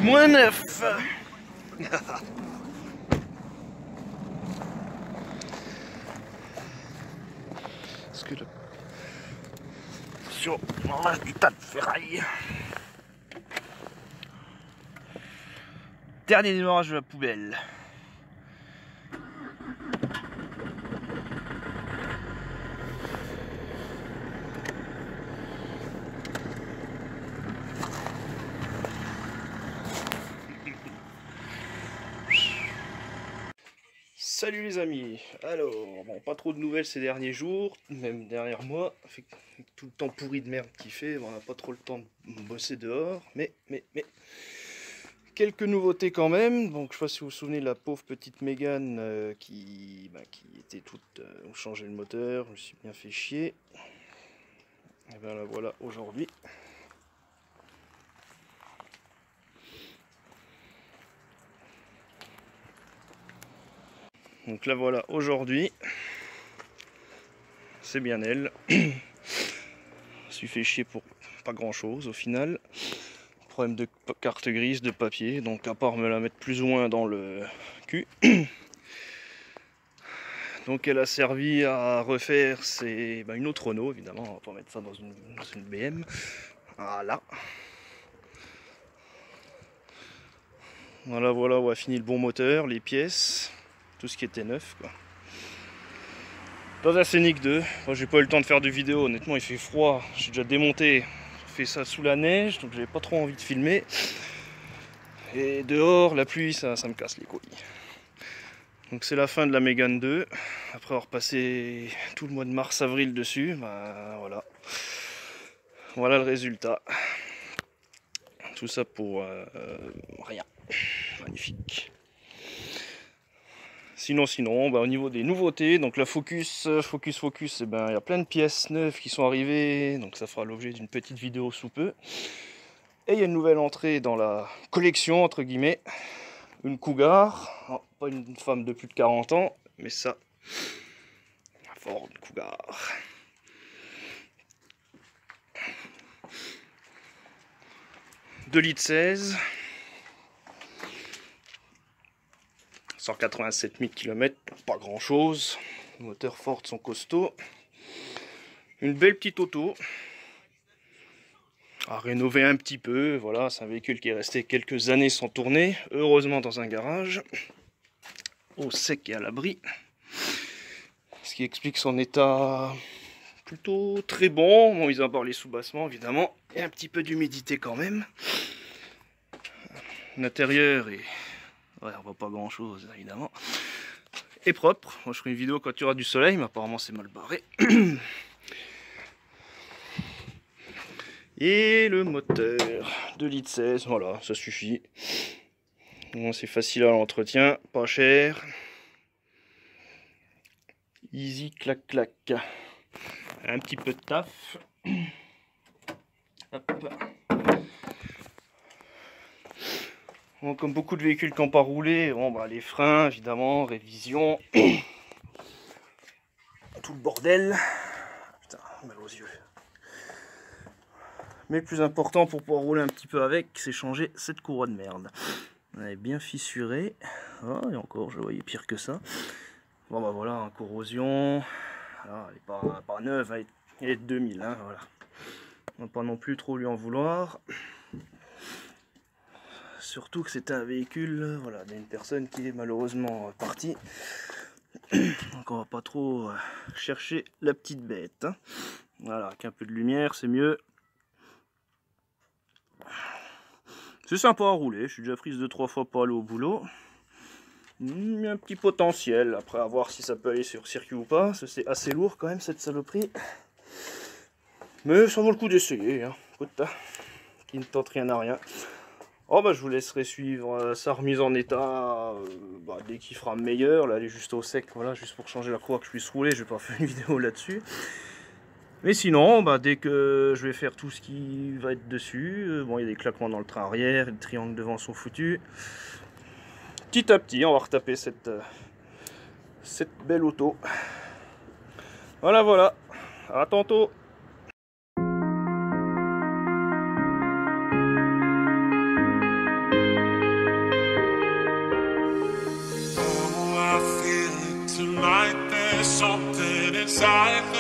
-9. Parce que sur du tas de ferraille. Dernier démarrage de la poubelle. Salut les amis. Alors, bon, pas trop de nouvelles ces derniers jours, même derrière moi, avec tout le temps pourri de merde qu'il fait, on n'a pas trop le temps de bosser dehors, mais quelques nouveautés quand même. Donc je sais pas si vous vous souvenez de la pauvre petite Mégane qui était toute... on changeait le moteur, je me suis bien fait chier. Et bien la voilà aujourd'hui. Donc là voilà aujourd'hui, c'est bien elle. Je me suis fait chier pour pas grand chose au final. Problème de carte grise, de papier, donc à part me la mettre plus ou moins dans le cul. Donc elle a servi à refaire une autre Renault évidemment, on va pas mettre ça dans une BM. Voilà. Voilà où a fini le bon moteur, les pièces, tout ce qui était neuf quoi. Dans un Scénic 2, moi j'ai pas eu le temps de faire de vidéo, honnêtement il fait froid, j'ai déjà démonté, fait ça sous la neige, donc j'avais pas trop envie de filmer. Et dehors, la pluie, ça me casse les couilles. Donc c'est la fin de la Mégane 2, après avoir passé tout le mois de mars-avril dessus, bah voilà. Voilà le résultat. Tout ça pour rien. Magnifique. Sinon, au niveau des nouveautés, donc la Focus, il y a plein de pièces neuves qui sont arrivées, donc ça fera l'objet d'une petite vidéo sous peu. Et il y a une nouvelle entrée dans la collection, entre guillemets, une Cougar, non, pas une femme de plus de 40 ans, mais ça, la Ford Cougar. Litres 16, 187 000 km, pas grand chose. Les moteurs Ford sont costauds. Une belle petite auto. À rénover un petit peu, voilà, c'est un véhicule qui est resté quelques années sans tourner, heureusement dans un garage, au sec et à l'abri. Ce qui explique son état plutôt très bon, bon, mis à part les soubassements évidemment, et un petit peu d'humidité quand même. L'intérieur est... ouais, on voit pas grand chose évidemment. Et propre, moi je ferai une vidéo quand il y aura du soleil, mais apparemment c'est mal barré. Et le moteur, 2,16 litres, voilà, ça suffit. Bon, c'est facile à l'entretien, pas cher. Easy, clac, clac. Un petit peu de taf. Hop. Bon, comme beaucoup de véhicules qui n'ont pas roulé, bon, bah, les freins, évidemment, révision. Tout le bordel. Putain, mal aux yeux. Mais le plus important pour pouvoir rouler un petit peu avec, c'est changer cette courroie de merde. Elle est bien fissurée. Oh, et encore, je voyais pire que ça. Bon bah voilà, corrosion. Alors, elle n'est pas neuve, elle est de 2000. Hein, voilà. On va pas non plus trop lui en vouloir. Surtout que c'était un véhicule, voilà, d'une personne qui est malheureusement partie. Donc on va pas trop chercher la petite bête. Hein. Voilà, avec un peu de lumière, c'est mieux. C'est sympa à rouler, je suis déjà prise 2-3 fois pour aller au boulot. Il y a un petit potentiel, après à voir si ça peut aller sur circuit ou pas. C'est assez lourd quand même cette saloperie. Mais ça vaut le coup d'essayer. Hein. Écoute, qui ne tente rien à rien. Oh bah je vous laisserai suivre sa remise en état dès qu'il fera meilleur. Là elle est juste au sec, voilà, juste pour changer la courroie que je puisse rouler. Je vais pas faire une vidéo là-dessus. Mais sinon, dès que je vais faire tout ce qui va être dessus, bon il y a des claquements dans le train arrière, les triangles devant sont foutus. Petit à petit, on va retaper cette belle auto. Voilà, à tantôt. inside the